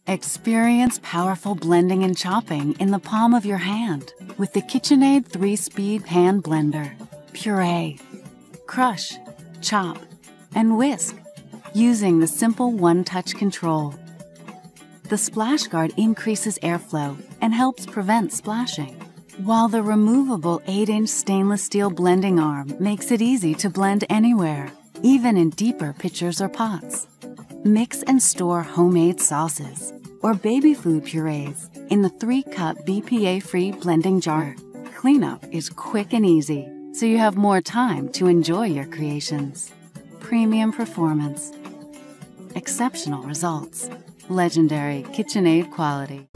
Experience powerful blending and chopping in the palm of your hand with the KitchenAid 3-speed hand blender. Puree, crush, chop, and whisk using the simple one-touch control. The splash guard increases airflow and helps prevent splashing, while the removable 8-inch stainless steel blending arm makes it easy to blend anywhere, even in deeper pitchers or pots. Mix and store homemade sauces or baby food purees in the 3-cup BPA-free blending jar. Cleanup is quick and easy, so you have more time to enjoy your creations. Premium performance, exceptional results, legendary KitchenAid quality.